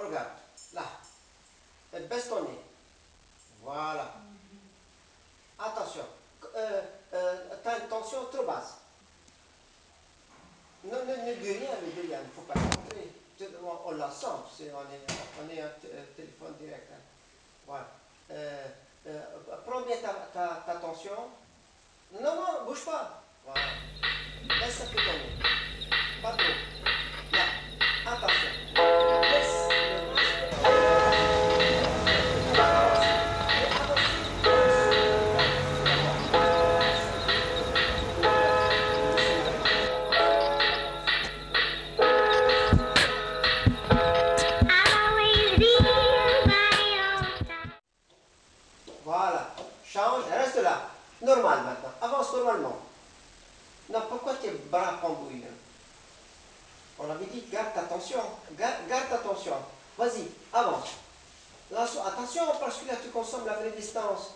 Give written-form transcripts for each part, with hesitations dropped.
regarde. Là. Et baisse ton nez. Voilà. Attention. T'as une tension trop basse. Non, ne dis rien, il ne faut pas montrer. On la sent, on est un téléphone direct. Hein. Voilà. Prends bien ta tension. Non, non, bouge pas. Voilà. Laisse un peu tomber. Pas trop. Là. Attention. Laisse le Voilà, change, reste là. Normal maintenant, avance normalement. Non, pourquoi tes bras pendouillent? On avait dit, garde ta tension, garde ta tension. Vas-y, avance. Là, attention, parce que là, tu consommes la vraie distance.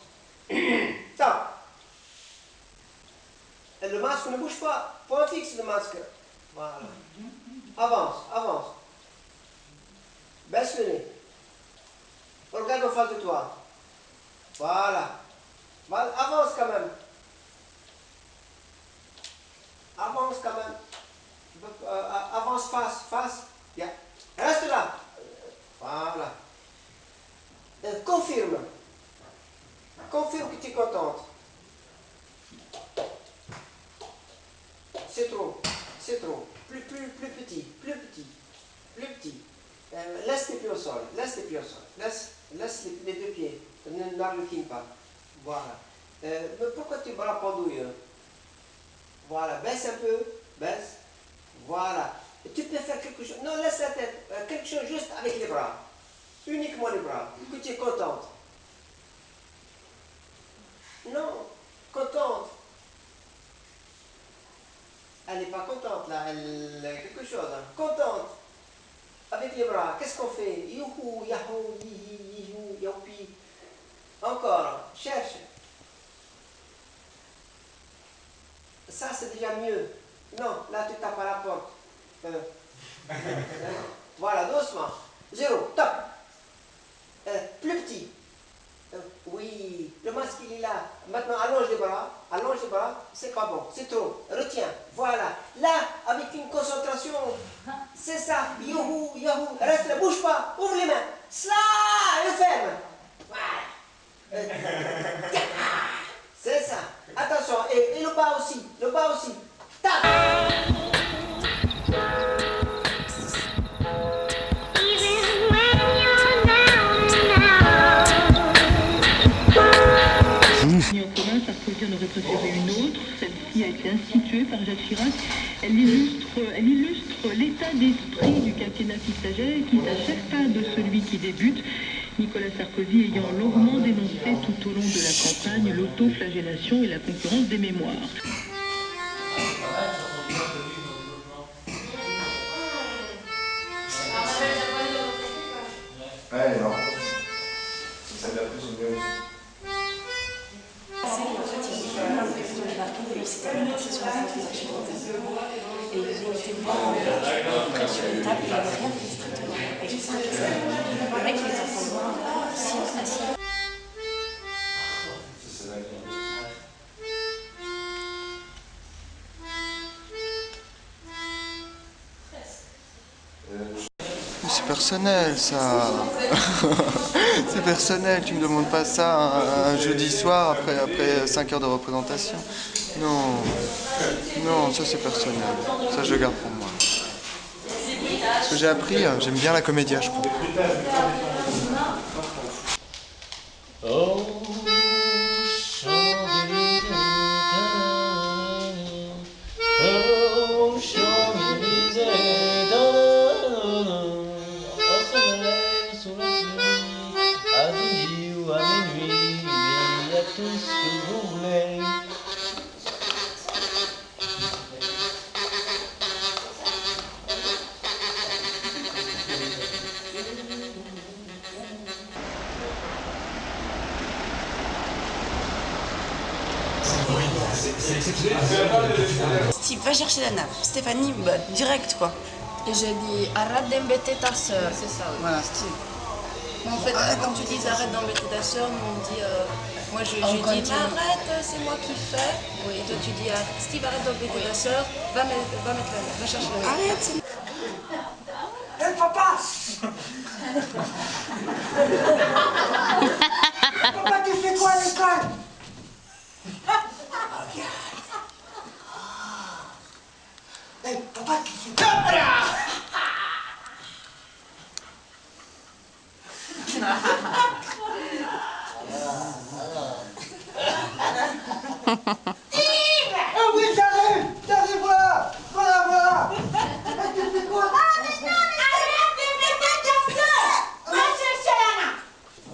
Tac. Et le masque ne bouge pas. Point fixe le masque. Voilà. Avance, avance. Baisse le nez. Regarde en face de toi. Voilà. Avance quand même. Avance quand même. Avance face. Bien. Reste là. Voilà. Confirme. Confirme que tu es contente. C'est trop. C'est trop. Plus petit. Laisse tes pieds au sol. Laisse les deux pieds. Ne l'arlequine pas. Voilà. Mais pourquoi tes bras pendouillent? Voilà. Baisse un peu. Baisse. Voilà. Et tu peux faire quelque chose. Non, laisse la tête. Quelque chose juste avec les bras. Uniquement les bras. Que tu es contente. Non. Contente. Elle n'est pas contente là. Elle a quelque chose. Hein. Contente. Avec les bras. Qu'est-ce qu'on fait? Youhou, yahou, yihou, yaupi. Encore. Cherche. Ça, c'est déjà mieux. Non, là, tu tapes à la porte. Voilà, doucement. 0, top. Plus petit. Oui, le masque, il est là. Maintenant, allonge les bras. C'est pas bon, c'est trop. Retiens. Voilà. Là, avec une concentration. C'est ça. Youhou, yahou. Reste là, bouge pas. Ouvre les mains. Cela, et ferme. Voilà. C'est ça. Attention. Et le bas aussi. Tac. En commun, Sarkozy en aurait préféré une autre. Celle-ci a été instituée par Jacques Chirac. Elle illustre l'état d'esprit du quinquennat qui s'agit, qui est à chaque pas de celui qui débute. Nicolas Sarkozy ayant longuement dénoncé tout au long de la campagne l'autoflagellation et la concurrence des mémoires. Ouais, non. Ça vient plus au mieux aussi. Et ils étaient vraiment pris sur une table, il n'y avait rien de strictement. Et je sais que le mec, il est en train de voir si assis. C'est personnel, ça. C'est personnel, tu me demandes pas ça un jeudi soir après 5 heures de représentation. Non, ça c'est personnel. Ça je garde pour moi. Ce que j'ai appris, j'aime bien la comédia, je crois. Oh, Champs-Élysées, on se lève sous la pluie, à midi ou à minuit, il y a tout ce que vous voulez. Steve, va chercher la nappe. Stéphanie, bah, direct quoi. Et j'ai dit arrête d'embêter ta soeur. C'est ça, oui. Voilà. En fait, quand tu dis arrête d'embêter ta soeur, nous on dit. Moi je dis mais arrête, c'est moi qui fais. Oui, et toi tu dis Steve arrête d'embêter ta soeur, va chercher la nappe. Arrête. Hé papa. Papa, tu fais quoi à l'école? Hé papa, tu fais quoi? Ah oui, j'arrive, voilà. Tu fais quoi?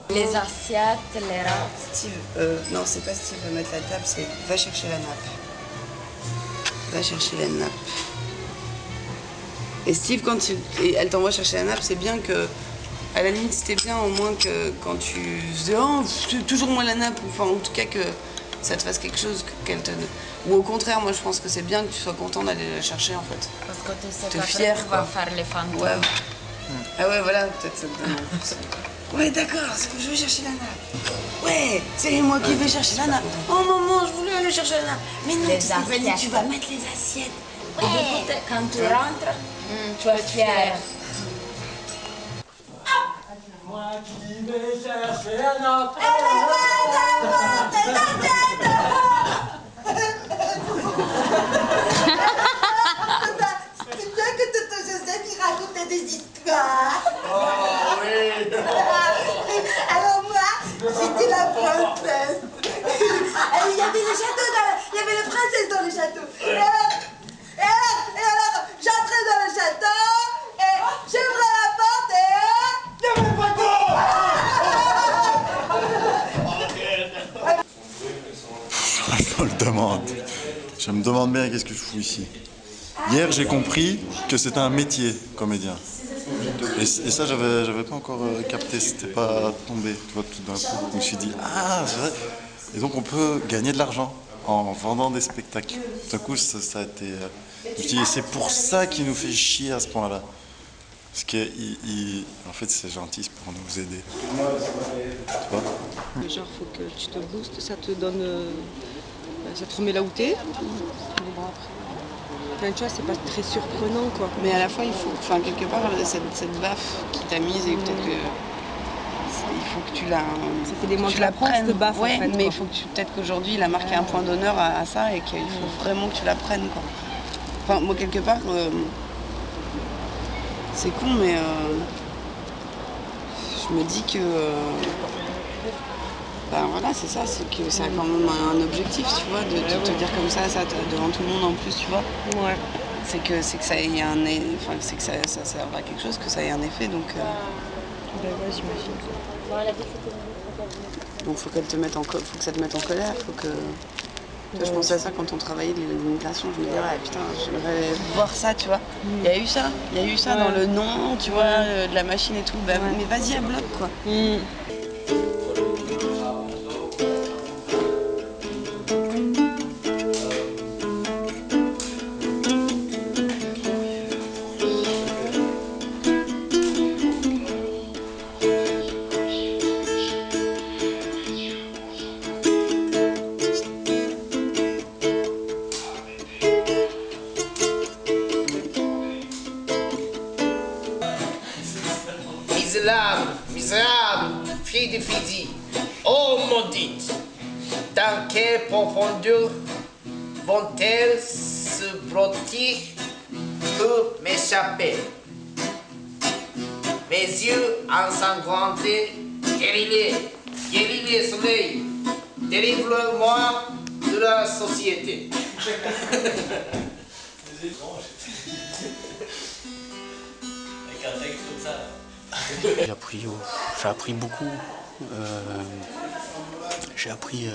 Les assiettes, les rats. Steve, non, c'est pas Steve va mettre la table, c'est va chercher la nappe. Va chercher la nappe. Et Steve, quand elle t'envoie chercher la nappe, c'est bien que, à la limite, c'était bien au moins que quand tu faisais oh, toujours moi la nappe, enfin en tout cas que ça te fasse quelque chose, qu'elle te. Ou au contraire, moi je pense que c'est bien que tu sois content d'aller la chercher en fait. Parce que tu sais T'es fier, tu vas faire les fantômes. Ouais. Ah ouais, voilà, peut-être ça te donne envie. Ouais, d'accord, je vais chercher la nappe. Ouais, c'est moi qui vais chercher la nappe. Oh maman, je voulais aller chercher la nappe. Mais non, Stéphanie, tu vas mettre les assiettes. Ouais. Quand tu rentres, tu es fier. Moi qui vais chercher la nappe. C'est bien que Toto Joseph il racontait des histoires. Oh oui. Alors moi, j'étais la princesse. Il y avait les châteaux il y avait les princesses dans le château. Et alors, j'entrais dans le château et j'ouvrais la porte et il y avait pas Je me demande bien qu'est-ce que je fous ici. Hier, j'ai compris que c'était un métier, comédien. Et ça, j'avais pas encore capté, c'était pas tombé, tu vois, tout d'un coup. Je me suis dit, ah, c'est vrai. Et donc, on peut gagner de l'argent en vendant des spectacles. Tout d'un coup, ça a été... je me suis dit, c'est pour ça qu'il nous fait chier à ce point-là. Parce que, en fait, c'est gentil, c'est pour nous aider. Tu vois ? Genre, faut que tu te boostes, ça te donne... ça te remet là où t'es. Enfin, tu vois, c'est pas très surprenant, quoi. Mais à la fois, il faut, enfin, quelque part, cette baffe qui t'a mise, et peut-être que il faut que tu la... Ça fait des mois que tu la prennes. cette baffe, ouais, en fait, mais il quoi. faut que peut-être qu'aujourd'hui, il a marqué un point d'honneur à ça et qu'il faut vraiment que tu la prennes, quoi. Enfin, moi, quelque part, c'est con, mais je me dis que... ben voilà, c'est ça, c'est que ça a quand même un objectif, tu vois, de te dire comme ça devant tout le monde en plus, tu vois. Ouais. C'est que ça ait enfin, c'est que ça serve à quelque chose, que ça ait un effet, donc... Ben ouais, j'imagine. Donc faut qu'elle te mette faut que ça te mette en colère, faut que... Tu vois, je pensais à ça quand on travaillait l'imitation, je me disais, ouais, putain, j'aimerais voir ça, tu vois. Il y a eu ça dans le nom, tu vois, de la machine et tout. Bah, mais vas-y à bloc, quoi. Misérable, fille de Fidi, ô maudite, dans quelle profondeur vont-elles se blottir pour m'échapper? Mes yeux ensanglantés, guéris-les, soleil, délivre-moi de la société. Avec un texte comme ça. J'ai appris beaucoup. J'ai appris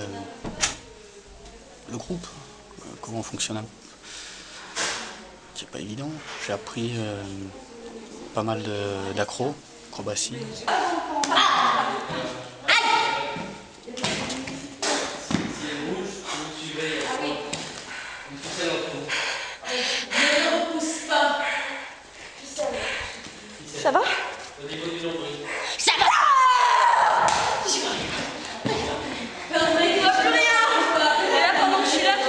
le groupe, comment on fonctionne. C'est pas évident. J'ai appris pas mal d'acrobatie. Ça va? Au niveau du nombril. Ça va? J'y vois rien. On voit plus rien. Et là, pendant que je suis là, ça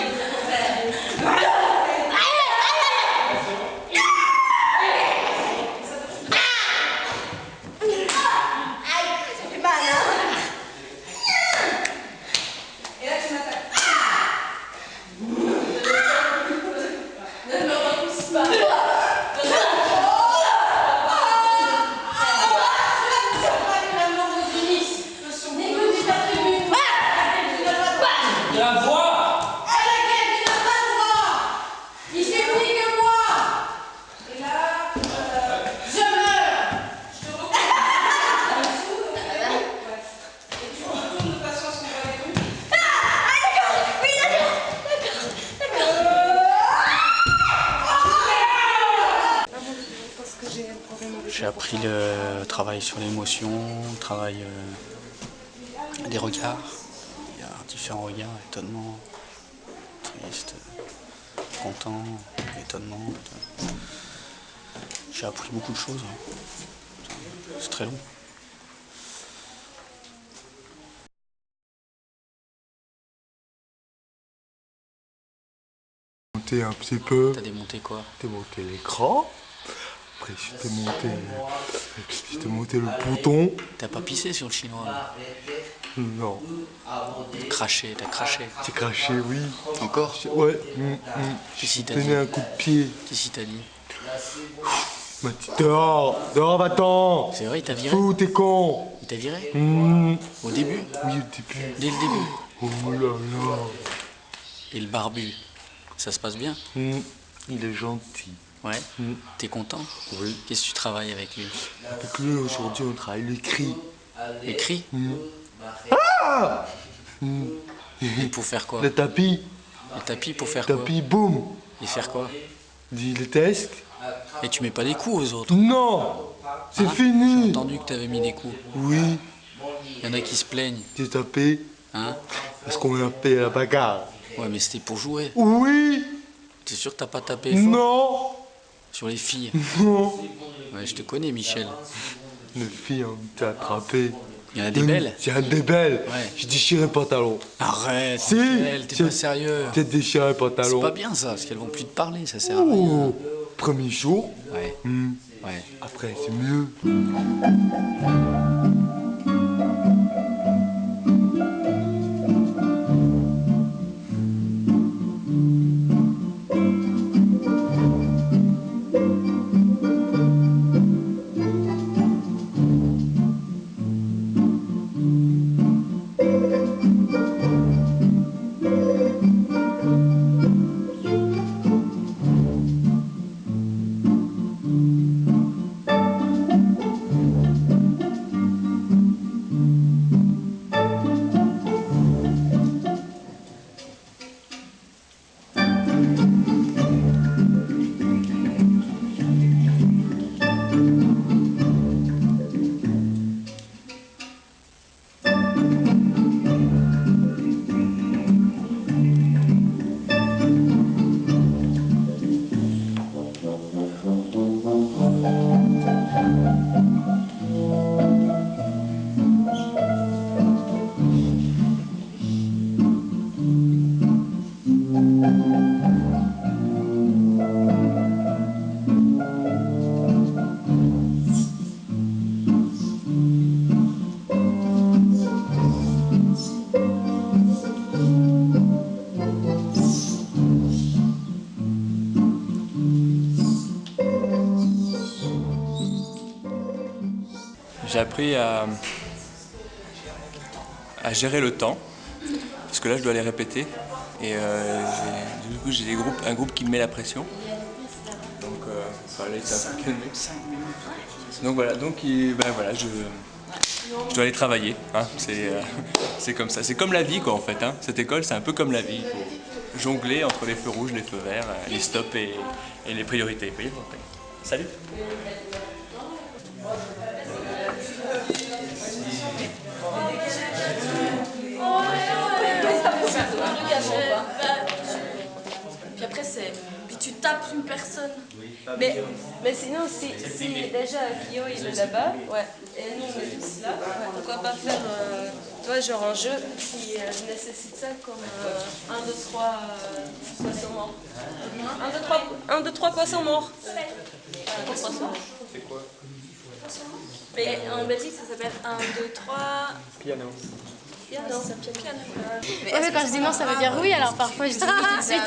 fait mal, hein? Et là, tu m'attaques. Ne me repousse pas. De la voix. Il s'est pris que moi. Et là, je meurs. Je te recouvre en dessous. Et tu retournes de façon à ce qu'on voit les rues. Ah, d'accord. Oui, d'accord. J'ai appris le travail sur l'émotion, le travail des regards. Il y a différents regards, étonnement, triste, content, étonnement. J'ai appris beaucoup de choses. C'est très long. Monter un petit peu. T'as démonté quoi? Démonté l'écran. Après, je t'ai monté le bouton. T'as pas pissé sur le chinois là? Non. Craché, t'as craché. J'ai craché, oui. Encore? Ouais. Qu'est-ce qu'il t'a donné dit? un coup de pied. Qu'est-ce qu'il t'a dit? Il m'a dit dehors, dehors, va-t'en. C'est vrai, il t'a viré? Fou, t'es con. Il t'a viré? Au début? Oui, au début. Dès le début? Oh là là. Et le barbu, ça se passe bien? Il est gentil. Ouais. T'es content? Oui. Qu'est-ce que tu travailles avec lui? Avec lui, aujourd'hui, on travaille le cri. Les cris? Ah! Et pour faire quoi? Le tapis. Le tapis pour faire Le quoi? tapis, boum. Et faire quoi? Dis les tests. Et tu mets pas des coups aux autres? Non. C'est J'ai fini. entendu que t'avais mis des coups. Oui. Il y en a qui se plaignent. J'ai tapé. Hein? Parce qu'on a fait la bagarre. Ouais, mais c'était pour jouer. Oui. T'es sûr que t'as pas tapé fort? Non. Sur les filles? Non. Ouais, je te connais, Michel. Une fille, on t'a attrapé. Il y en a des belles? Il y en a des belles. Ouais. J'ai déchiré le pantalon. Arrête, Si. Michel, t'es pas sérieux. J'ai déchiré le C'est pantalon. pas bien ça, parce qu'elles vont plus te parler, ça sert à rien. Oh. Premier jour. Ouais. Ouais. Après, c'est mieux. J'ai appris à gérer le temps, parce que là je dois les répéter. Et du coup j'ai un groupe qui me met la pression. Donc il fallait être un peu calmé. Donc voilà, voilà, je dois aller travailler. Hein. C'est comme ça. C'est comme la vie quoi en fait. Hein. Cette école c'est un peu comme la vie. Il faut jongler entre les feux rouges, les feux verts, les stops et les priorités. Vous voyez, salut. Puis après, puis tu tapes une personne. Mais sinon, si déjà Kyo il est là-bas, ouais, et nous on est tous là, pourquoi pas faire genre un jeu qui nécessite ça comme 1, 2, 3 poissons morts. 1, 2, 3 poissons morts. C'est quoi? Mais en Belgique ça s'appelle 1, 2, 3... Piano. Piano, c'est piano. Ouais, quand je dis non, ça veut dire oui, alors parfois je dis oui tout de suite.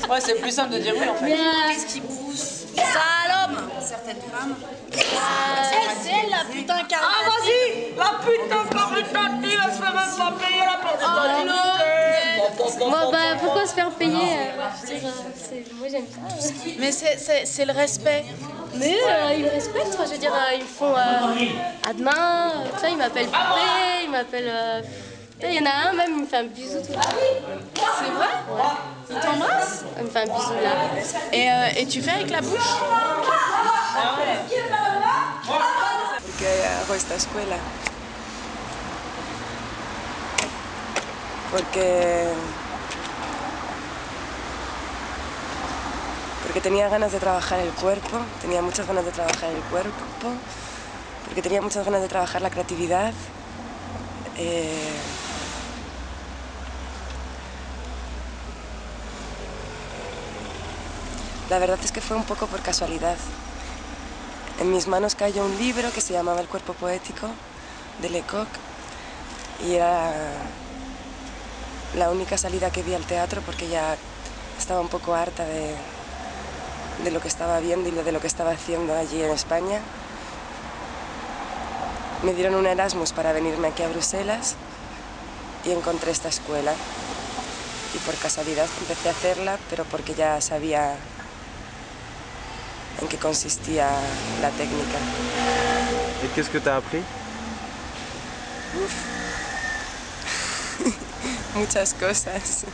Ouais, c'est plus simple de dire oui en fait. Qu'est-ce qui pousse Salope certaines femmes. C'est elle la putain caritative. Ah vas-y, la putain caritative, elle se fait même pas payer la porte. Bon bah pourquoi se faire payer moi j'aime ça. Mais c'est le respect. Mais ils me respectent, je veux dire, ils me font à demain, ça, ils m'appellent Poupée, ils m'appellent... Il y en a un même, il me fait un bisou tout le temps. C'est vrai? Ouais. Il t'embrasse? Il me fait un bisou là. Et tu fais avec la bouche? Porque hago esta escuela. Porque tenía ganas de trabajar el cuerpo, tenía muchas ganas de trabajar el cuerpo, porque tenía muchas ganas de trabajar la creatividad. La verdad es que fue un poco por casualidad. En mis manos cayó un libro que se llamaba El cuerpo poético, de Lecoq, y era la única salida que vi al teatro porque ya estaba un poco harta de lo que estaba viendo y de lo que estaba haciendo allí en España. Me dieron un Erasmus para venirme aquí a Bruselas y encontré esta escuela. Y por casualidad empecé a hacerla, pero porque ya sabía en qué consistía la técnica. Et qu'est-ce que tu as appris? Muchas cosas.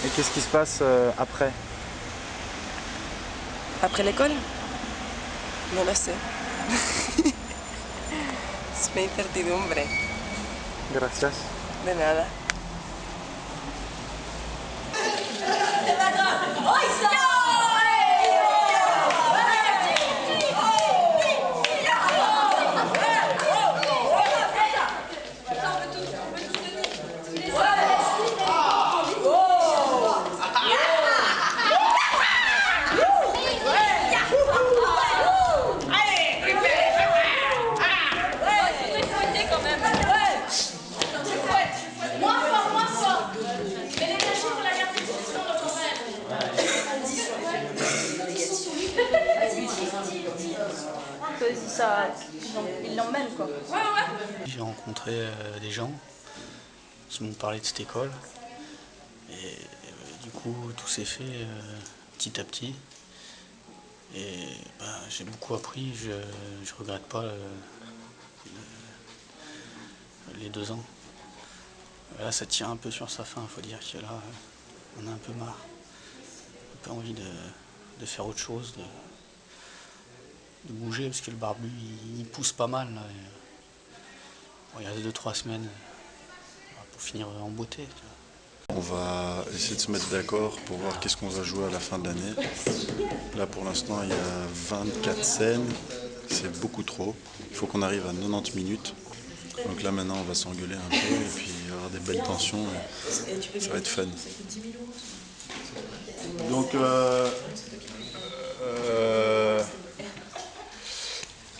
Et qu'est-ce qui se passe après? ¿Après l'école? No lo sé. Es una incertidumbre. Gracias. De nada. Ils l'emmènent quoi. J'ai rencontré des gens qui m'ont parlé de cette école et du coup tout s'est fait petit à petit et j'ai beaucoup appris, je regrette pas les 2 ans. Là ça tire un peu sur sa fin, faut dire que là on a un peu marre, on n'a pas envie de faire autre chose, de bouger parce que le barbu il pousse pas mal là. Il reste 2-3 semaines pour finir en beauté. On va essayer de se mettre d'accord pour voir qu'est-ce qu'on va jouer à la fin de l'année. Là pour l'instant il y a 24 scènes, c'est beaucoup trop. Il faut qu'on arrive à 90 minutes. Donc là maintenant on va s'engueuler un peu et puis il va y avoir des belles tensions. Et ça va être fun. Donc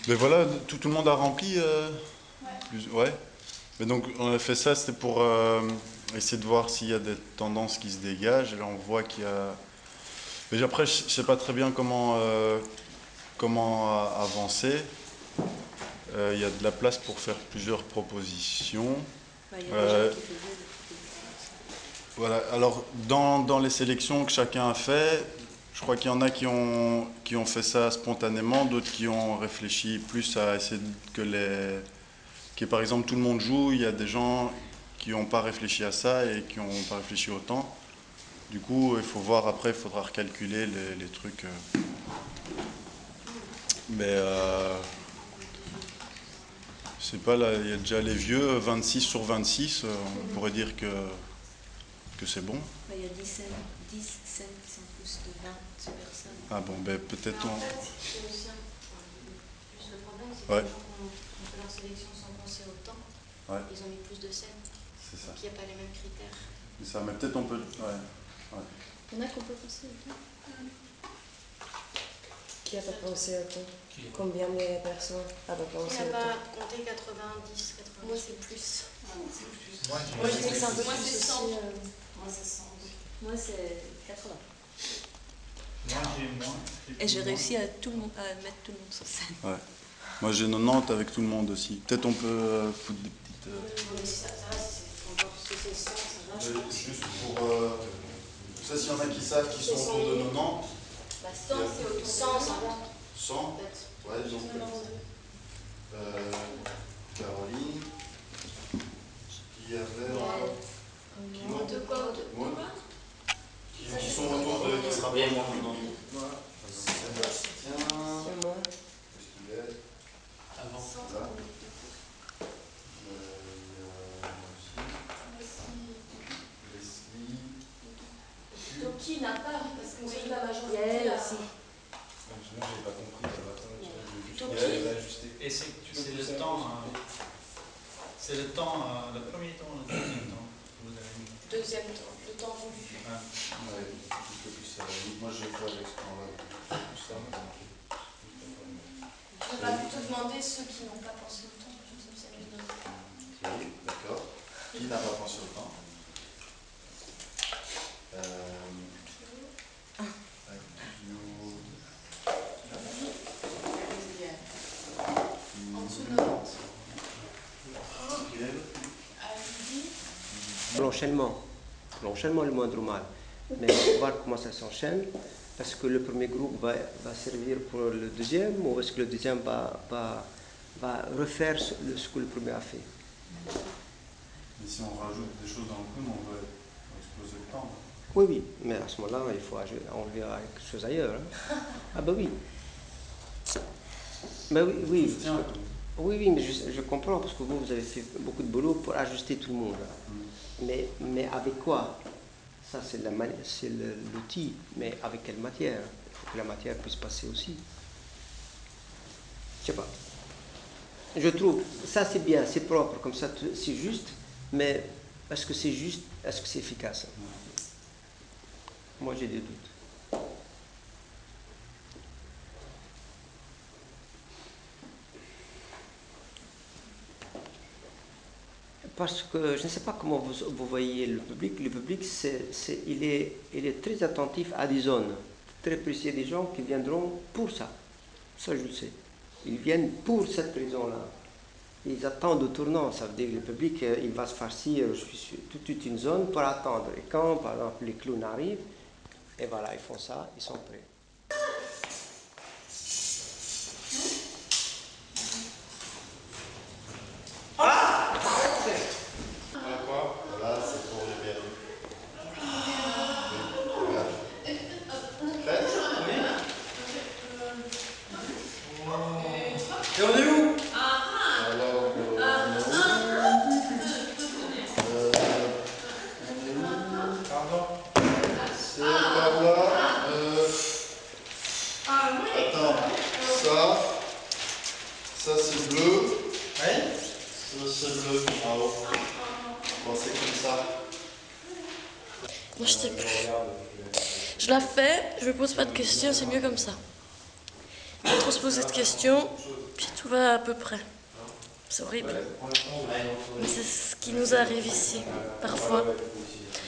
mais voilà, tout le monde a rempli ouais. Mais donc on a fait ça, c'était pour essayer de voir s'il y a des tendances qui se dégagent. Et là on voit qu'il y a... Mais après je sais pas très bien comment avancer. Il y a de la place pour faire plusieurs propositions. Voilà, alors dans les sélections que chacun a fait, je crois qu'il y en a qui ont fait ça spontanément, d'autres qui ont réfléchi plus à essayer que par exemple tout le monde joue, il y a des gens qui n'ont pas réfléchi à ça et qui n'ont pas réfléchi autant. Du coup, il faut voir après, il faudra recalculer les trucs. Mais je sais pas, là, il y a déjà les vieux, 26 sur 26, on pourrait dire que c'est bon. Il y y a 10 scènes qui sont plus de 20 personnes. Ah bon, ben peut-être En on... fait, c'est aussi plus le problème, c'est Ouais. que les gens qui ont fait leur sélection sans penser au temps, Ouais. ils ont mis plus de scènes. C'est ça. Donc il n'y a pas les mêmes critères. C'est ça, mais peut-être on peut... Ouais. Ouais. Il y en a qu'on peut penser au temps. Qui n'a pas pensé au temps? Combien de personnes n'a pas pensé On au n'a temps? pas compté 90, 90. Moi, c'est plus. Moi, je dis que c'est un peu Moi, plus c'est aussi, 100. Moi, c'est 100. Moi, c'est 80. Moi, j'ai moins. Et j'ai réussi à mettre tout le monde sur scène. Ouais. Moi j'ai 90 avec tout le monde aussi. Peut-être on peut foutre des petites... Mais si ça reste, c'est 100, ça va. Juste pour... ça, s'il y en a qui savent qu'ils sont autour de 90... Bah, 100, c'est autour de 100, 100. Ouais, donc... Caroline... Qui avait... Maud de quoi? Maud. Qui sont autour de... Qui se rapprochent de 90. Sébastien... C'est moi. Avant. Là. Leslie. Toki n'a pas, parce que c'est la majorité. aussi. Moi, j'ai pas compris. Toki. Et c'est le temps, c'est le temps, le premier temps, le deuxième temps que vous avez mis. Deuxième temps, le temps voulu. Ouais, moi je vais faire avec ce temps-là. Je vais pas plutôt demander ceux qui n'ont pas pensé au temps, je sais que c'est mieux de... Oui, d'accord. Qui n'a pas pensé au temps? En dessous de 90. L'enchaînement est le moindre mal. Mais on va voir comment ça s'enchaîne. Est-ce que le premier groupe va servir pour le deuxième ou est-ce que le deuxième va refaire ce que le premier a fait? Et si on rajoute des choses dans le clown, on va exploser le temps. Oui, oui, mais à ce moment-là, il faut enlever quelque chose ailleurs. Hein. Ah ben oui. Mais oui, oui, oui, mais je comprends, parce que vous avez fait beaucoup de boulot pour ajuster tout le monde. Mais avec quoi? Ça, c'est l'outil, mais avec quelle matière? Il faut que la matière puisse passer aussi. Je sais pas. Je trouve, ça c'est bien, c'est propre, comme ça c'est juste, mais est-ce que c'est juste, est-ce que c'est efficace? Moi j'ai des doutes. Parce que je ne sais pas comment vous voyez le public. Le public, il est très attentif à des zones, très précis, des gens qui viendront pour ça. Ça, je le sais. Ils viennent pour cette raison-là. Ils attendent au tournant. Ça veut dire que le public, il va se farcir toute une zone pour attendre. Et quand, par exemple, les clowns arrivent, et voilà, ils font ça, ils sont prêts. Voilà, c'est pour les perdus. Et on est où? Pardon? C'est par là. Attends, ça c'est bleu. Oui. Ça c'est bleu en haut. Bon, c'est comme ça. Moi, je sais plus. Je la fais, je me pose pas de questions, c'est mieux comme ça. Pas trop se poser de questions, puis tout va à peu près. C'est horrible. Mais c'est ce qui nous arrive ici, parfois.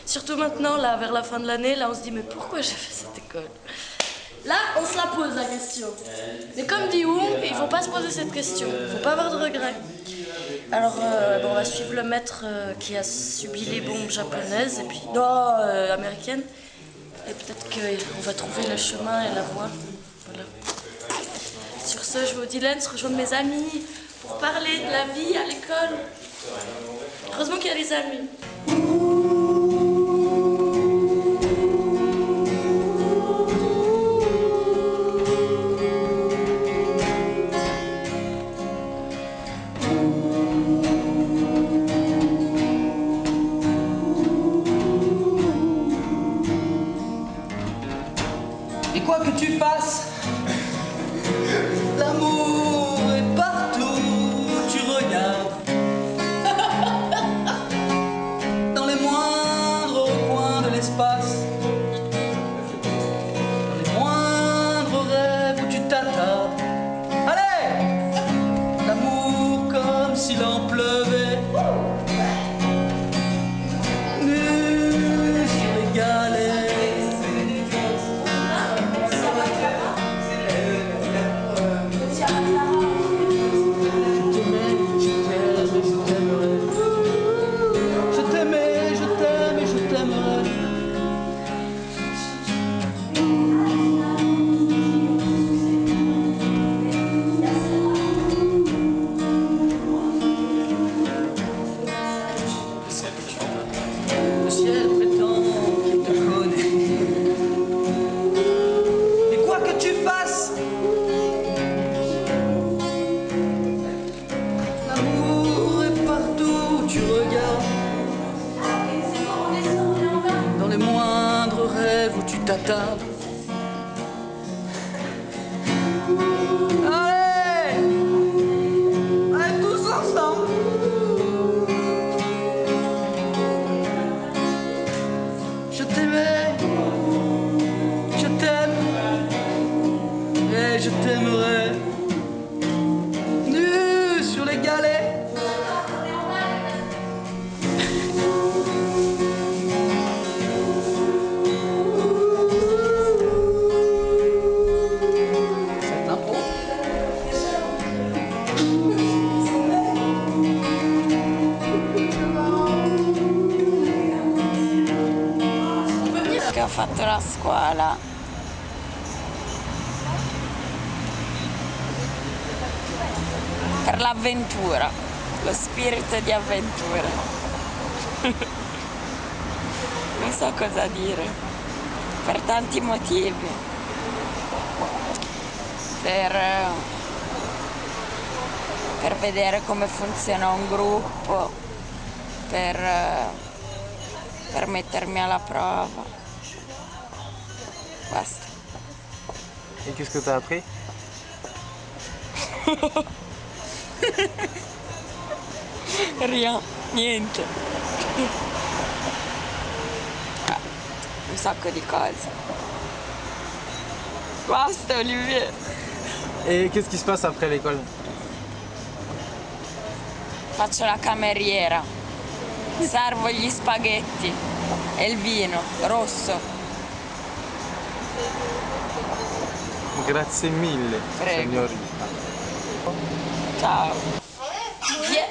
Surtout maintenant, là, vers la fin de l'année, là, on se dit, mais pourquoi j'ai fait cette école? Là, on se la pose, la question. Mais comme dit Wong, il ne faut pas se poser cette question. Il ne faut pas avoir de regrets. Alors, bon, on va suivre le maître qui a subi les bombes japonaises, et puis, non, américaines. Et peut-être qu'on va trouver le chemin et la voie. Voilà. Sur ce, je vous dis, Lens, rejoindre mes amis pour parler de la vie à l'école. Heureusement qu'il y a des amis. t'aimerais, je t'aimerais. Nu sur les galets. C'est un pot. Che ho fatto la scuola. Per l'avventura, lo spirito di avventura. Non so cosa dire, per tanti motivi. Per vedere come funziona un gruppo, per mettermi alla prova. Basta. Et qu'est-ce que t'as appris? Rien, niente. Un sacco di cose. Basta, Olivier. Et qu'est-ce qui se passe après l'école? Faccio la cameriera. Servo gli spaghetti e il vino rosso. Grazie mille, Prego. signorina. Ciao. Yeah.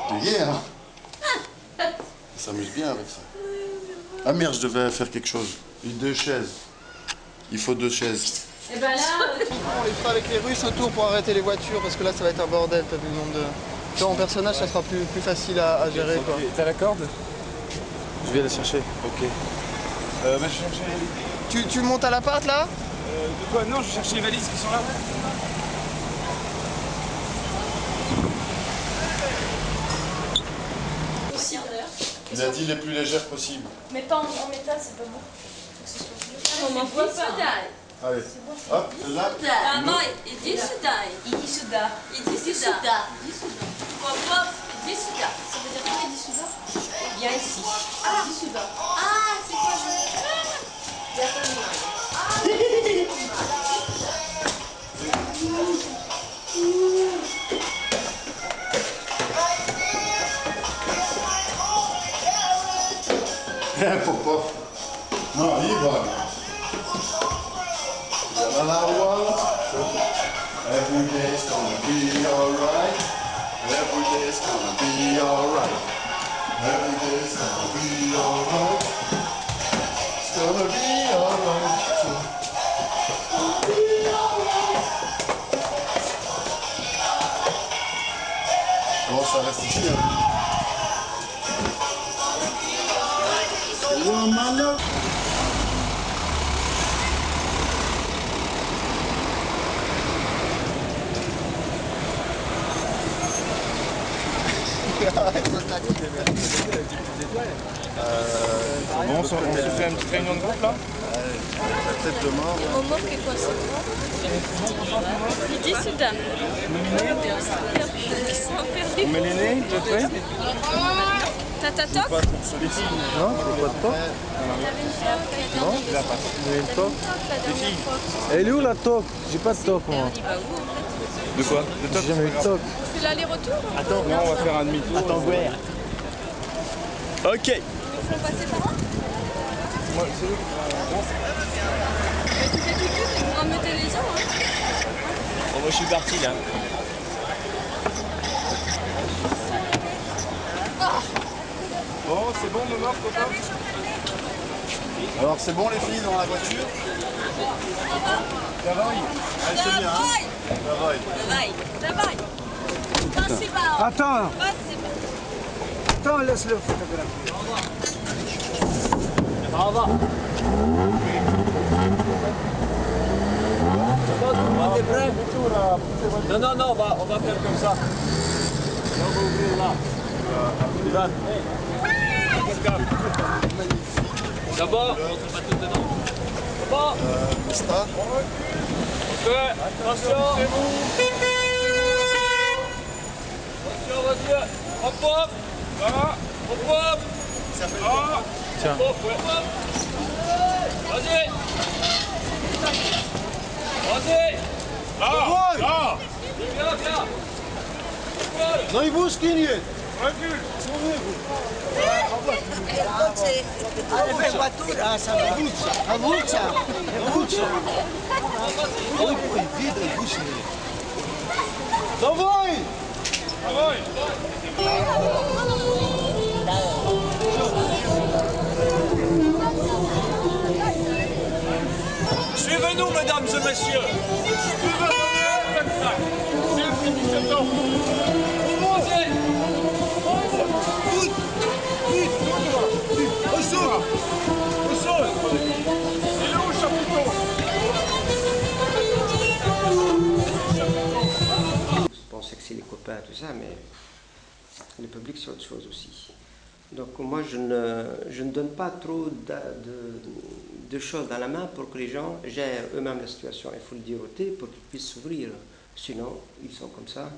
T'es gay, hein? Il s'amuse bien avec ça. Ah merde, je devais faire quelque chose. 2 chaises. Il faut 2 chaises. Et ben là... On les fera avec les Russes autour pour arrêter les voitures, parce que là ça va être un bordel, t'as vu le nombre de... Tu vois, en personnage, ça sera plus facile à gérer, quoi. T'as la corde? Je vais la chercher. Ok. Va chercher... Tu montes à l'appart, là? De quoi? Non, je cherche les valises qui sont là. Il a dit les plus légères possibles. Mais pas en métal, c'est pas bon. On m'en voit pas. Allez, hop, là. Ah non, il dit Souda. Il dit Souda. Il dit Souda. Il dit Souda. Il dit Souda. Ça veut dire quoi, il dit Souda? Viens ici. Ah, il dit Souda. Ah, c'est quoi je... Viens pas Popov. Non, libre. Every day's gonna be alright. Every day's gonna be alright. Every day's gonna be alright. It's gonna be alright. Bon, ça reste ici, hein. Woman. Bon, on se fait une petite réunion de groupe là? La tête de mort. Le moment qui est quoi, c'est il dit Soudan. On met les nez, vous êtes prêts? T'as ta top? Non, c'est pas de top. Non, il a pas. Il y a une top. Elle est où la top? J'ai pas de top moi. De quoi? De top? J'ai jamais eu de top. Tu fais l'aller-retour? Attends, non, on va faire un demi-tour. Attends, ouais. Ok. Ils font passer par là? Moi, c'est eux. Mais tu fais tout de suite, tu pourras mettre les gens, hein? Bon, moi je suis parti là. Bon, c'est bon, me marque, papa? Alors, c'est bon, les filles, dans la voiture? Travail. Allez, c'est bien, hein? Travail. Attends. Attends, laisse-le photographier. Au revoir. T'es prêt? Non, on va faire comme ça. On va ouvrir là. Ivan. Ça va? On rentre pas tout dedans. Ça va? Costa. Ok, attention. Attention, vas-y. Hop, hop. Voilà. Hop, hop. Ah. Tiens. Hop, ouais. Vas-y. Vas-y. Là. Là. Viens, viens. No i wózki nie! Recule. Ale prematura, ça va. Avuccia. Oj, widać, guśnie. Dawaj! Dawaj. Suivez-nous, mesdames et messieurs. Suivez-nous. C'est le 17 ans. Au sol! Au sol. Il est où le chapiteau? Je pensais que c'est les copains, tout ça, mais le public, c'est autre chose aussi. Donc moi, je ne donne pas trop de choses dans la main pour que les gens gèrent eux-mêmes la situation. Il faut le dire au thé pour qu'ils puissent s'ouvrir. Sinon, ils sont comme ça.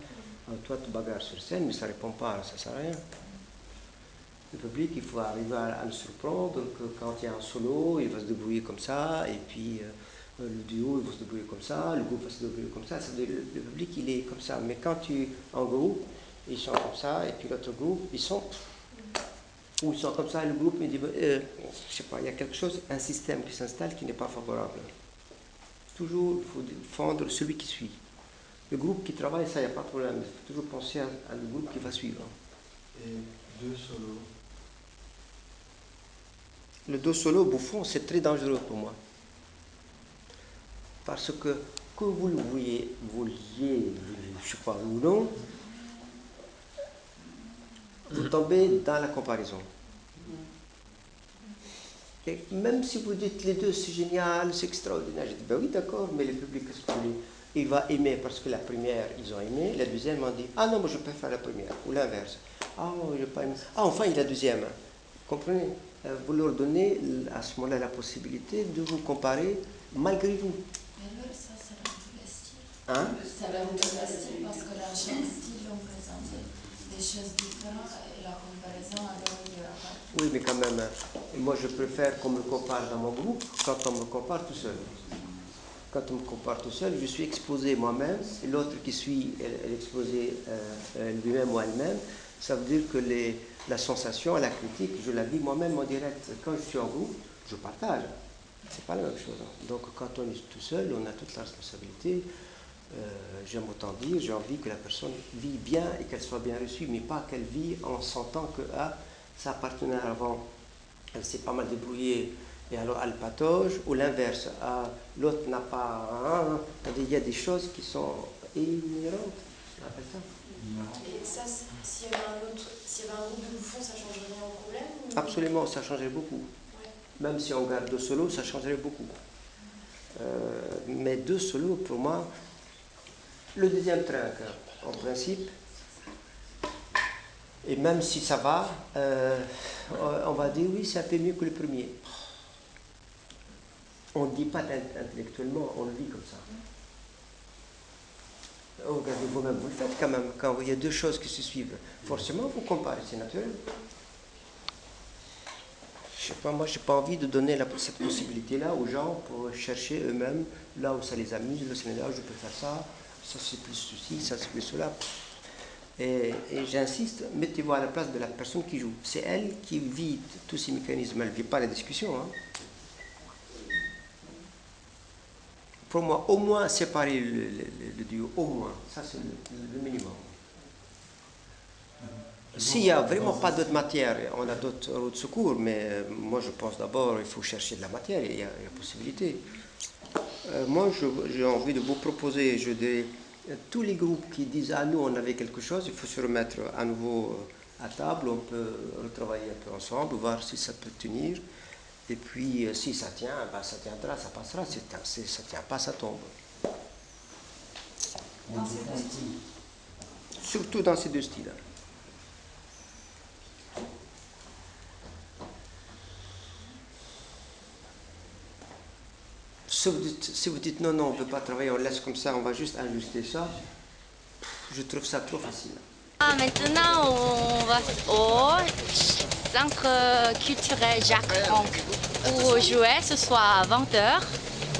Alors, toi, tu bagarres sur scène, mais ça ne répond pas, ça ne sert à rien. Le public, il faut arriver à le surprendre, que quand il y a un solo, il va se débrouiller comme ça, et puis le duo, il va se débrouiller comme ça, le groupe va se débrouiller comme ça. Le public, il est comme ça. Mais quand tu es en groupe, ils sont comme ça, et puis l'autre groupe, ils sont comme ça, et le groupe, il dit, je sais pas, il y a quelque chose, un système qui s'installe qui n'est pas favorable. Toujours, il faut défendre celui qui suit. Le groupe qui travaille, ça, il n'y a pas de problème. Il faut toujours penser à le groupe qui va suivre. Et deux solos. Le dos solo, bouffon, c'est très dangereux pour moi. Parce que vous le vouliez, je sais pas, ou non, vous tombez dans la comparaison. Et même si vous dites les deux, c'est génial, c'est extraordinaire, je dis, ben oui, d'accord, mais le public, qu'est-ce que vous voulez? Il va aimer parce que la première, ils ont aimé, la deuxième, on dit, ah non, moi je préfère la première, ou l'inverse. Ah, je pas aimé. Ah, enfin, il y a la deuxième. Comprenez? Vous leur donnez à ce moment-là la possibilité de vous comparer malgré vous. Mais alors, ça va être le style. Hein? Ça va être le style parce que là, chaque style, on présente des choses différentes et la comparaison, alors il y aura pas. Oui, mais quand même, moi je préfère qu'on me compare dans mon groupe quand on me compare tout seul. Quand on me compare tout seul, je suis exposé moi-même, et l'autre qui suit, elle est exposée lui-même ou elle-même. Ça veut dire que la sensation, la critique, je la vis moi-même en direct. Quand je suis en groupe, je partage. C'est pas la même chose. Donc quand on est tout seul, on a toute la responsabilité. J'aime autant dire, j'ai envie que la personne vit bien et qu'elle soit bien reçue, mais pas qu'elle vit en sentant que sa partenaire avant, elle s'est pas mal débrouillée et alors elle patauge, ou l'inverse, l'autre n'a pas... Il y a des choses qui sont inhérentes, on appelle ça. Et ça, s'il y avait un groupe de bouffons, ça changerait rien au problème ou... Absolument, ça changerait beaucoup. Ouais. Même si on garde deux solos, ça changerait beaucoup. Mais deux solos, pour moi, le deuxième train, en principe, et même si ça va, on va dire oui, c'est un peu mieux que le premier. On ne dit pas intellectuellement, on le vit comme ça. Regardez vous-même, vous le faites quand même, quand il y a deux choses qui se suivent. Forcément, vous comparez, c'est naturel. Je sais pas, moi, je n'ai pas envie de donner cette possibilité-là aux gens pour chercher eux-mêmes, là où ça les amuse, là, c'est là, je peux faire ça, ça c'est plus ceci, ça c'est plus cela. Et j'insiste, mettez-vous à la place de la personne qui joue. C'est elle qui vit tous ces mécanismes, elle ne vit pas la discussion. Hein. Pour moi, au moins séparer le duo, au moins, ça c'est le minimum. S'il n'y a vraiment pas d'autres matières, on a d'autres routes de secours, mais moi je pense d'abord qu'il faut chercher de la matière, il y a possibilité. Moi j'ai envie de vous proposer, je dirais, tous les groupes qui disent ah nous on avait quelque chose, il faut se remettre à nouveau à table, on peut retravailler un peu ensemble, voir si ça peut tenir. Et puis, si ça tient, ben, ça tiendra, ça passera. Si ça ne tient pas, ça tombe. Dans ces deux styles. Surtout dans ces deux styles. Si vous dites non, non, on ne peut pas travailler, on laisse comme ça, on va juste ajuster ça, je trouve ça trop facile. Maintenant, on va au centre culturel Jacques Franck pour jouer ce soir à 20h.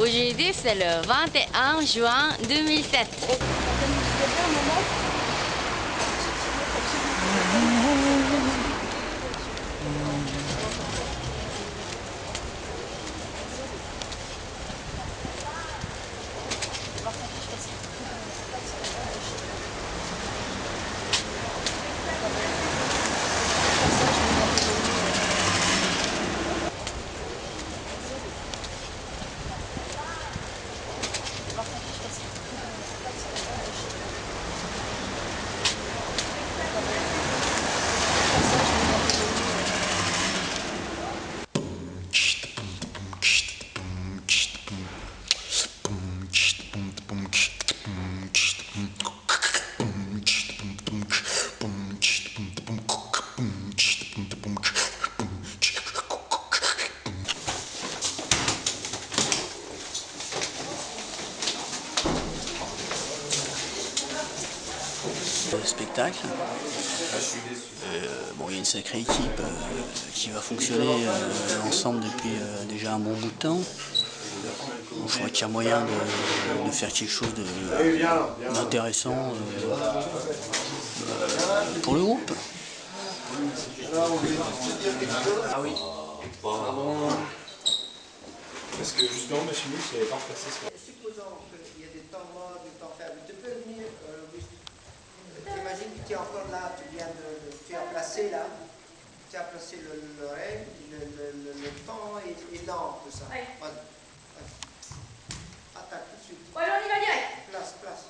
Aujourd'hui, c'est le 21 juin 2007. Spectacle. Bon, il y a une sacrée équipe qui va fonctionner ensemble depuis déjà un bon bout de temps. Bon, je crois qu'il y a moyen de faire quelque chose d'intéressant pour le groupe. Ah oui. Ah bon. Parce que justement, ma chimie, je n'avais pas replacé ce. Supposons qu'il y a des temps morts, des temps faibles. Tu peux venir, t'imagines que tu es encore là, tu as placé là, tu as placé l'oreille, le temps est lent, tout ça. Ouais. Voilà. Attaque tout de suite. Ouais, on y va direct. Place.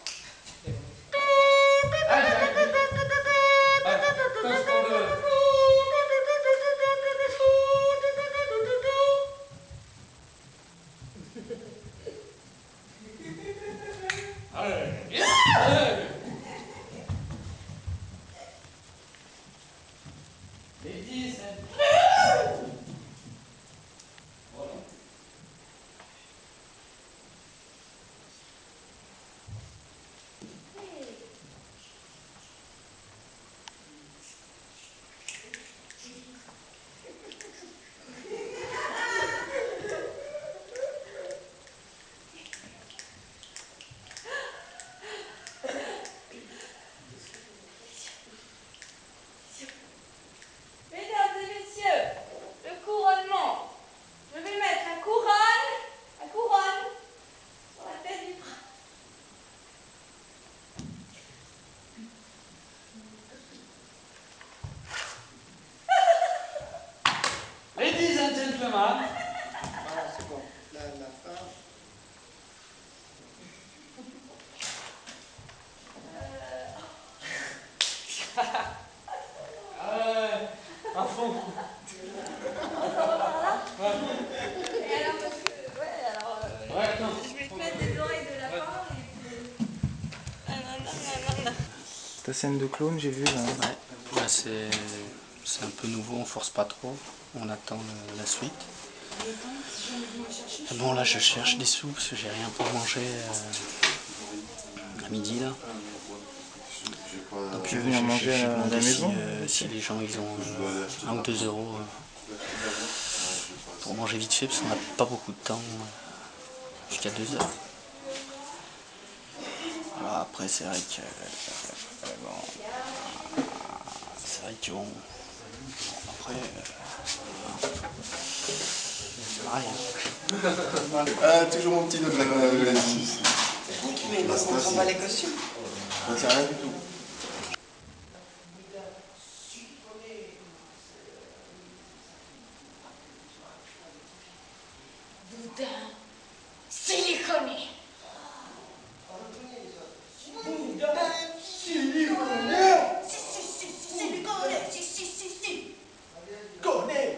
Ladies and gentlemen. Voilà, c'est bon. La fin. À fond. Et alors, parce que, ouais, alors, je vais te mettre des oreilles de lapin et puis... Ta scène de clown, j'ai vu là. Ouais, c'est un peu nouveau, on force pas trop, on attend la suite. Bon, là je cherche des sous parce que j'ai rien pour manger à midi là. Donc Tu veux venir manger à la maison si les gens ils ont 1 ou 2 euros pour manger vite fait parce qu'on n'a pas beaucoup de temps jusqu'à 2 heures. Alors après c'est vrai que bon, après c'est pareil. Ah, toujours mon petit de la Mais parce qu'on prend pas les costumes. C'est rien du tout. Boudin siliconé. Boudin siliconé. Si. Connais.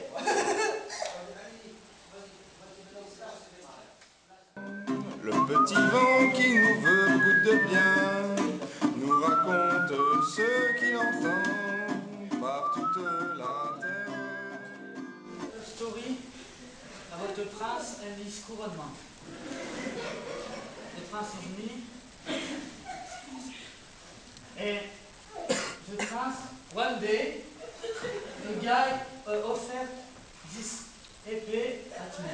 Le petit vent qui nous veut beaucoup de bien nous raconte ce qu'il entend par toute la terre. Story. votre prince Elvis couronnement. The prince is me. And the prince, one day, the guy offered this épée at me.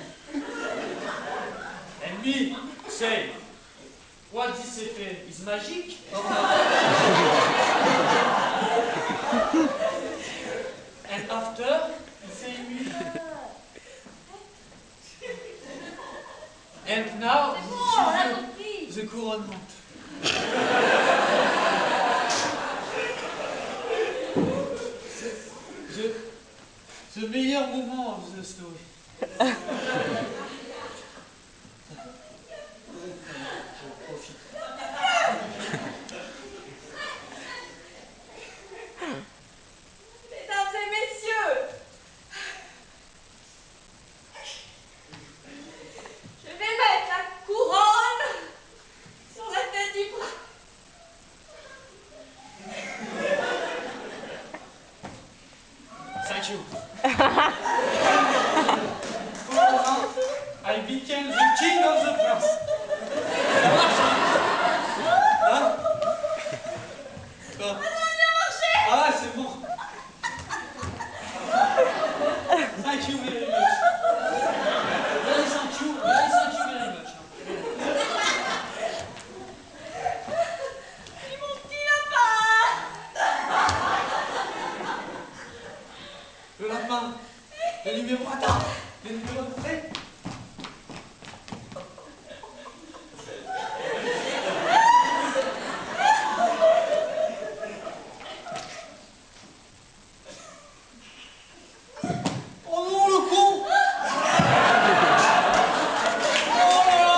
And me say, what this épée is magic or not? And after, he say me. And now, the couronnement. The meilleur moment of the story. Mesdames et messieurs, je vais mettre la couronne sur la tête du prince. Thank you. I became the king of the prince. Hein? Quoi? Ah, c'est bon. Thank you very much. Very thank you very much. Et mon petit lapin. Le lapin. Le numéro, attends. Le numéro de fait. Oh non, le con! Oh là là!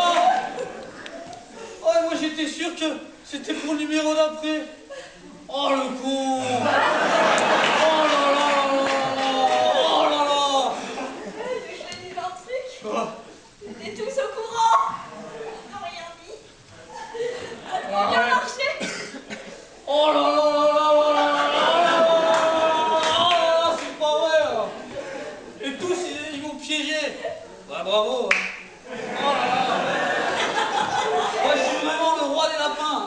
Oh, moi j'étais sûr que c'était pour le numéro d'après. Oh le con! Oh là là là là là! Oh là là! Je vais dire un truc. Quoi? Ils étaient tous au courant. Ils n'ont rien dit. Ça a trop bien marché. Oh là là là là là là là là! Oh là là, c'est pas vrai là! Et tous ils m'ont piégé! Ouais, bravo! Hein. Oh là là! Moi je suis vraiment le roi des lapins!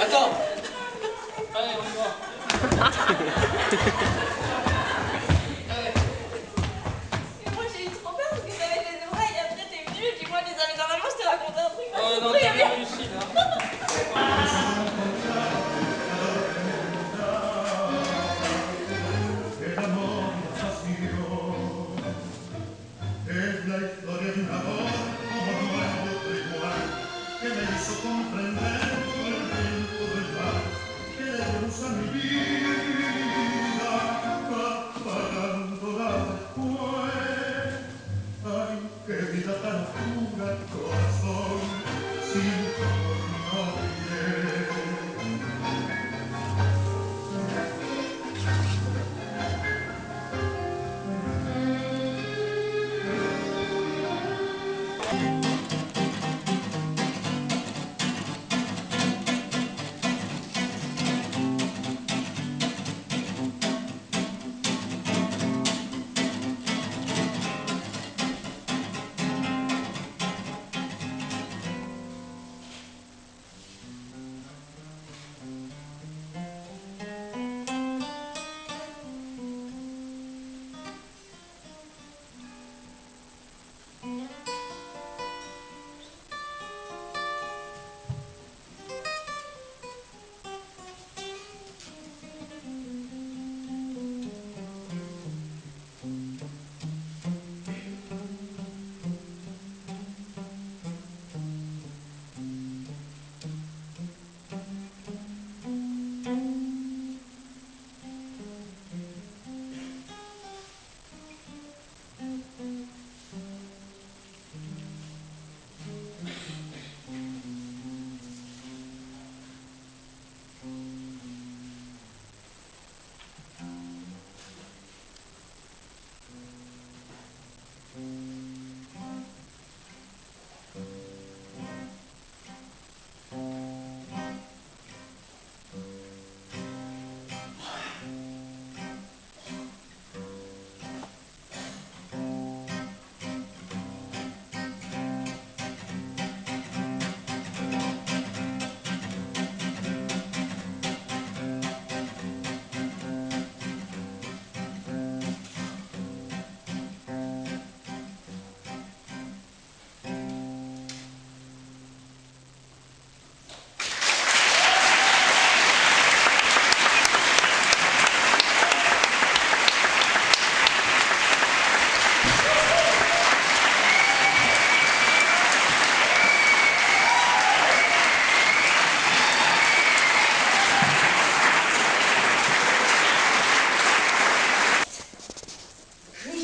Attends! Allez, on y va! Et moi j'ai eu trop peur parce que t'avais tes oreilles. Après t'es venu et puis moi les années normalement je t'ai raconté un truc. Oh non, t'as bien réussi là! Es la historia de un amor como nuevo igual que me hizo comprender por el viento del mar que le luz a mi vida apagando la después. Ay, qué vida tan oscura, corazón, sin tu amor no diré.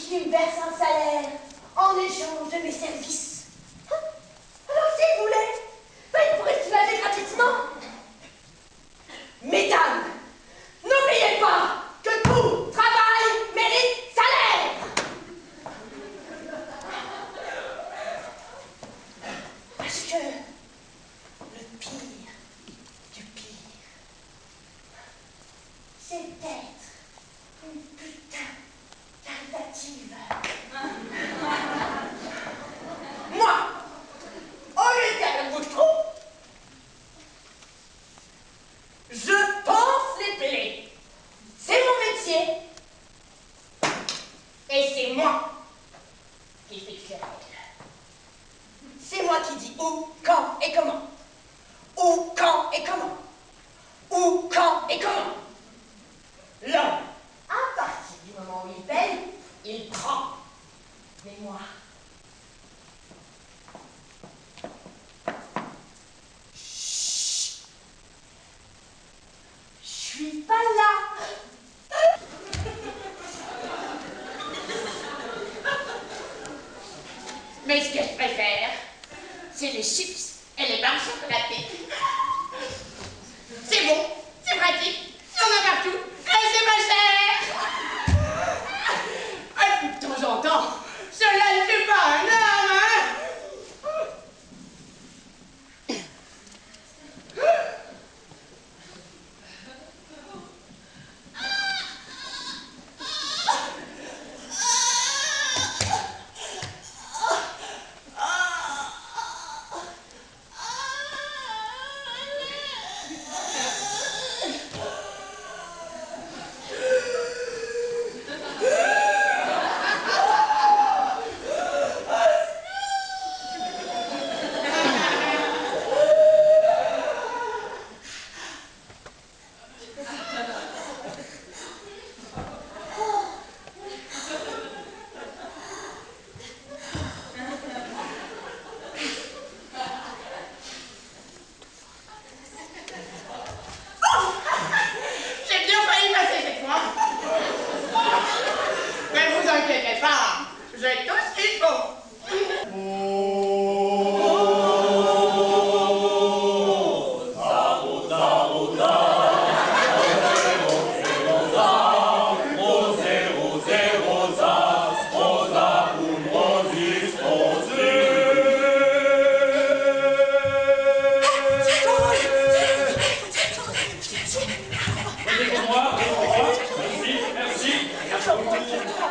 qui me verse un salaire en échange de mes services. Alors si vous voulez, il pourrait se laver gratuitement. Mesdames, n'oubliez pas que tout travail mérite salaire. Parce que le pire du pire, c'est d'être une putain caritative. Moi, au lieu de faire le bouche-trou, je pense les plaies. C'est mon métier. Et c'est moi qui fixe les règles. C'est moi qui dis où, quand et comment. Où, quand et comment. Où, quand et comment. L'homme, à partir du moment où il paye, il prend. Mais moi, chut, je suis pas là. Mais ce que je préfère, c'est les chips et les barres chocolatées. C'est bon, c'est pratique, il y en a partout, et c'est pas cher. Et puis de temps en temps, cela ne fait pas un homme, hein. J'ai bien failli passer cette fois. Mais vous inquiétez pas, j'ai tout ce qu'il faut.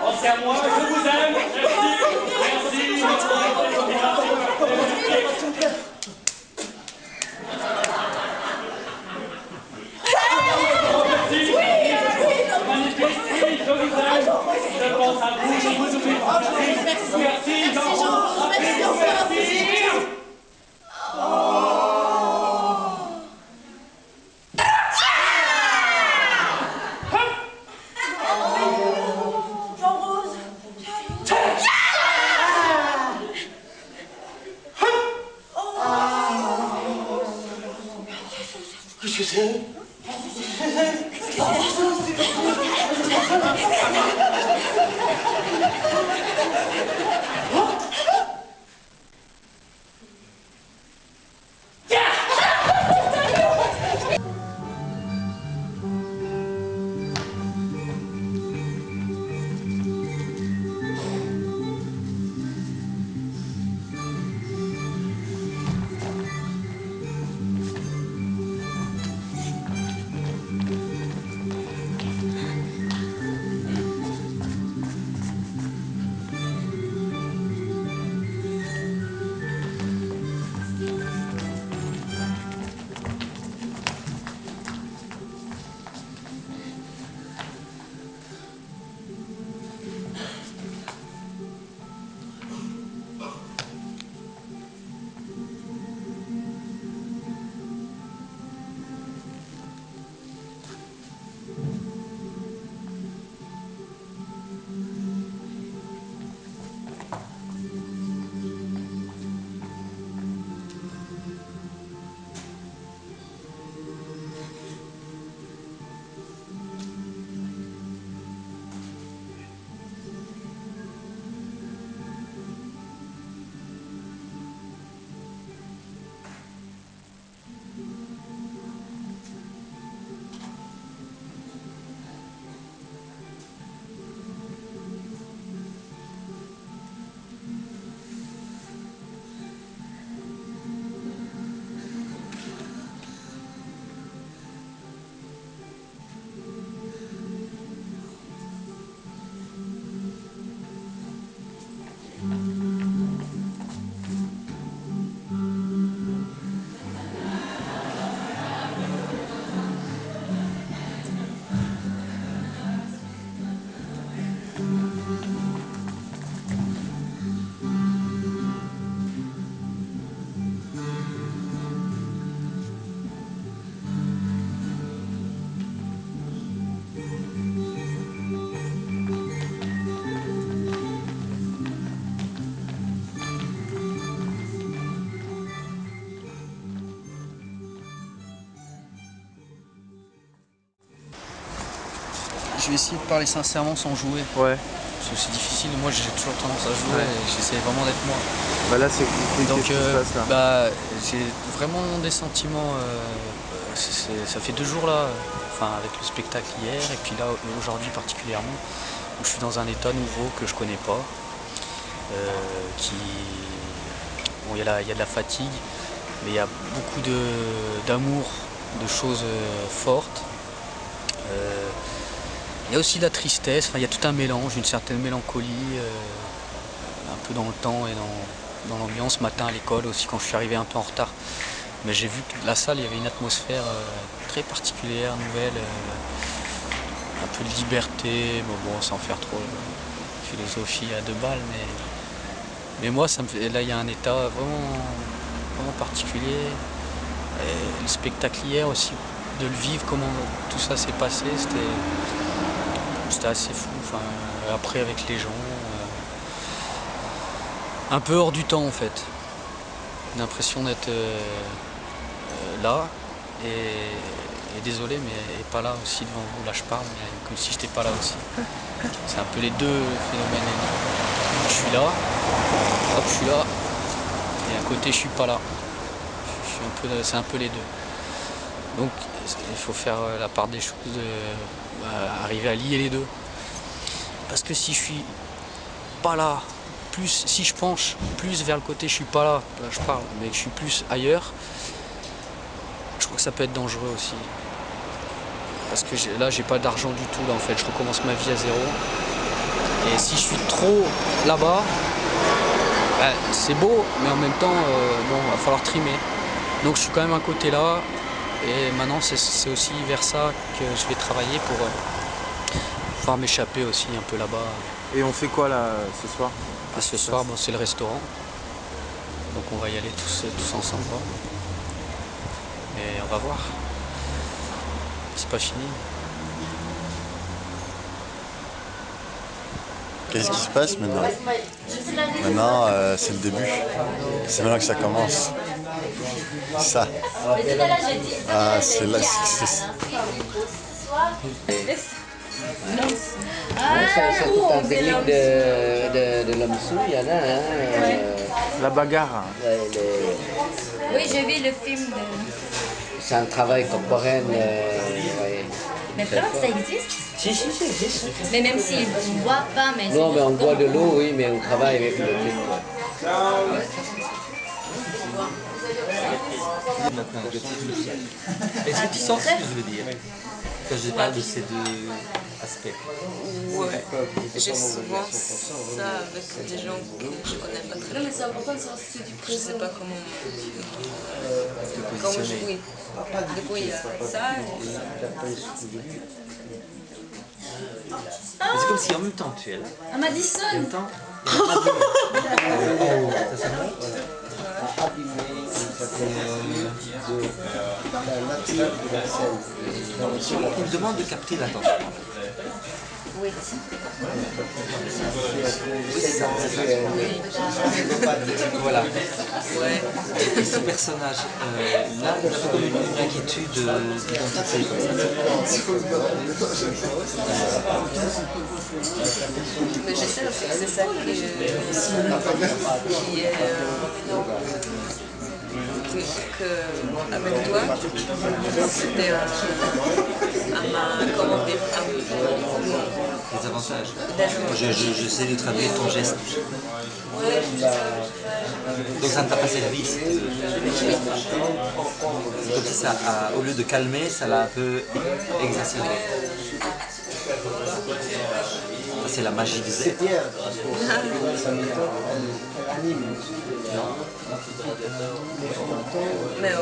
Pensez à moi, je vous aime, je pense à vous, je vous oublie. Merci, Jean. Merci. Qu'est-ce que c'est? je vais essayer de parler sincèrement sans jouer. Ouais. Parce que c'est difficile, moi j'ai toujours tendance à jouer et j'essaie vraiment d'être moi. Bah là c'est qu'est-ce qui se passe là? Bah, j'ai vraiment des sentiments, ça fait 2 jours là, enfin avec le spectacle hier et puis là aujourd'hui particulièrement, où je suis dans un état nouveau que je connais pas, bon, il y a de la fatigue, mais il y a beaucoup d'amour, de choses fortes. Il y a aussi de la tristesse, enfin, il y a tout un mélange, une certaine mélancolie, un peu dans le temps et dans l'ambiance. Ce matin à l'école aussi, quand je suis arrivé un peu en retard. Mais j'ai vu que la salle, il y avait une atmosphère très particulière, nouvelle, un peu de liberté, bon, sans faire trop philosophie à 2 balles, mais moi, ça me fait, là, il y a un état vraiment particulier. Et le spectacle hier aussi, de le vivre, comment tout ça s'est passé, c'était assez fou. Enfin, après avec les gens, un peu hors du temps en fait. L'impression d'être là et désolé, mais pas là aussi devant vous. Là je parle, mais comme si j'étais pas là aussi. C'est un peu les 2 phénomènes. Je suis là, hop, je suis là, et à côté je suis pas là. C'est un peu les 2. Donc il faut faire la part des choses, arriver à lier les 2. Parce que si je suis pas là, si je penche plus vers le côté je suis pas là je parle, mais que je suis plus ailleurs, je crois que ça peut être dangereux aussi. Parce que là j'ai pas d'argent du tout, là en fait, je recommence ma vie à 0. Et si je suis trop là-bas, c'est beau, mais en même temps, bon, il va falloir trimer. Donc je suis quand même à côté là. Et maintenant, c'est aussi vers ça que je vais travailler pour pouvoir m'échapper aussi un peu là-bas. Et on fait quoi là ce soir? Ce soir, bon, c'est le restaurant. Donc on va y aller tous ensemble. Quoi. Et on va voir. C'est pas fini. Qu'est-ce qui se passe maintenant? Maintenant, c'est le début. C'est maintenant que ça commence. Ça. Ah, c'est là. Ça tout un technique de l'homme sou, il y en a. Hein, la bagarre. Oui, j'ai vu le film de... C'est un travail corporel. Mais vraiment, ça existe? Si, ça existe. Mais même s'ils ne boivent pas, mais... Non, mais on boit de l'eau, oui, mais on travaille avec le thé. Est-ce que tu sens ce que je veux dire quand je parle de ces 2 aspects? Ouais, j'ai souvent ça avec des gens que je connais pas très bien. Non, mais c'est important de savoir ce que tu préfères. Je sais pas comment positionner. Oui, du coup il y a ça. C'est comme si en même temps tu es là. À Madison. En même temps, il me demande de capter l'attention. Oui. Voilà. Et ce personnage, là, il a un peu comme une inquiétude d'identité. Mais j'essaie aussi que c'est ça qui est avec toi, c'était comment dire, Les avantages. J'essaie de traduire ton geste. Donc ça ne t'a pas servi. C'est comme si ça, au lieu de calmer, ça l'a un peu exacerbé. C'est la magie du zèle. Mais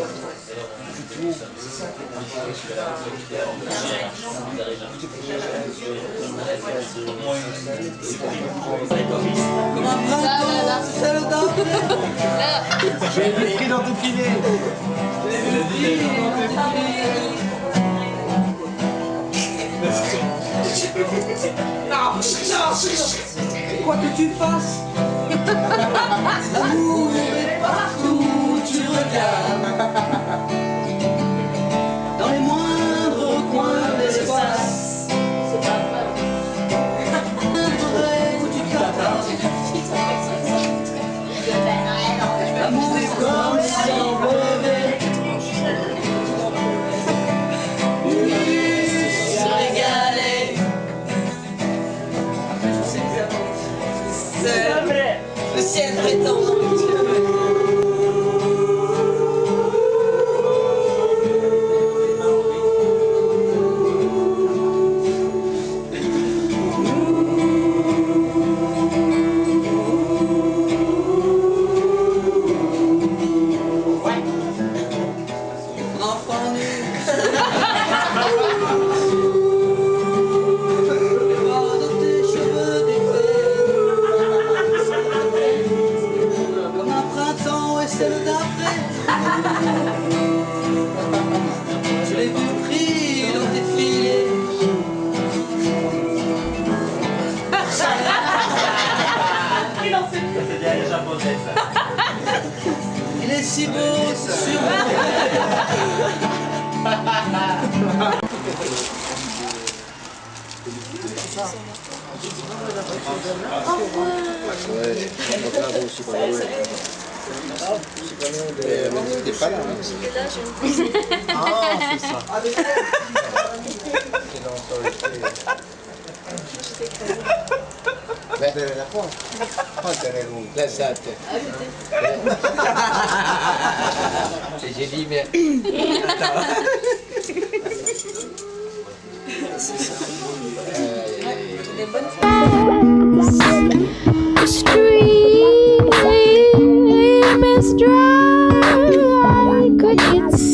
Je l'ai pris dans tes filets. Quoi que tu fasses, l'amour est partout où tu regardes, dans les moindres coins de l'espace. Le ciel prétend. Il est si beau, sur T'es pas là, hein. Ah, c'est ça. Vedere la foto. Fate un lasciate. J'ai dit mais. The stream is dry, crickets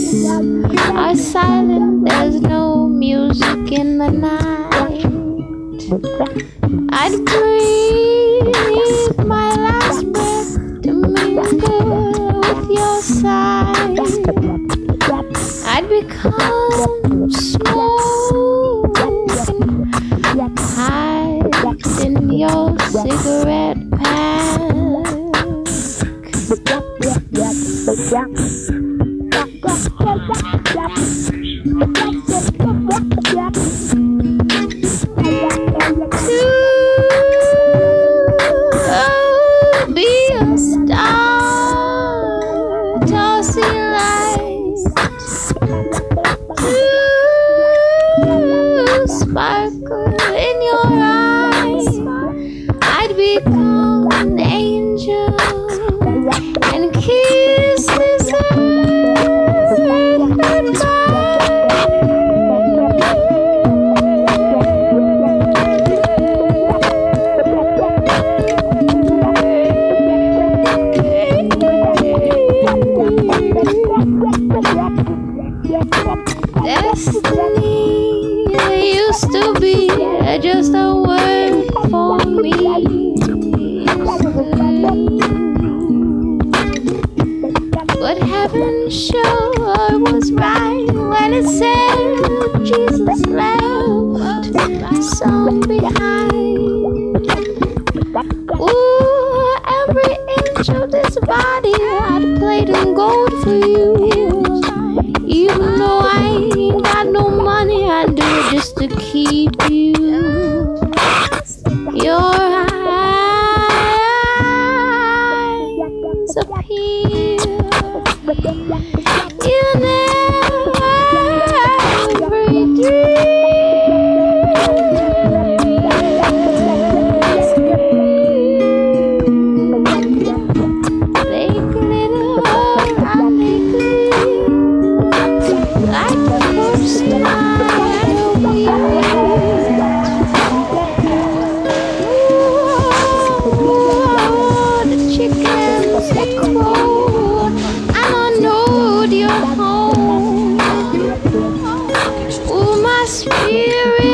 are silent, there's no music in the night. I'd breathe my last breath to mingle with your side. I'd become smoke and hide in your cigarette pack. To be a star, tossing lights, to sparkle in your eyes. I'd become an angel and kiss this earth goodbye. Destiny used to be just a word for me, but heaven sure was right when it said Jesus left some behind. Ooh, every inch of this body I'd plate in gold for you. Even though I ain't got no money, I'd do it just to keep you. Your eyes appear in every dream. They glitter and they gleam like the first time we met. Ooh, the chickens they crowed and I know you're home. Ooh, my spirit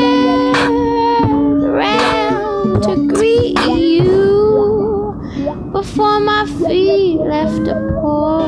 ran to greet you before my feet left the porch.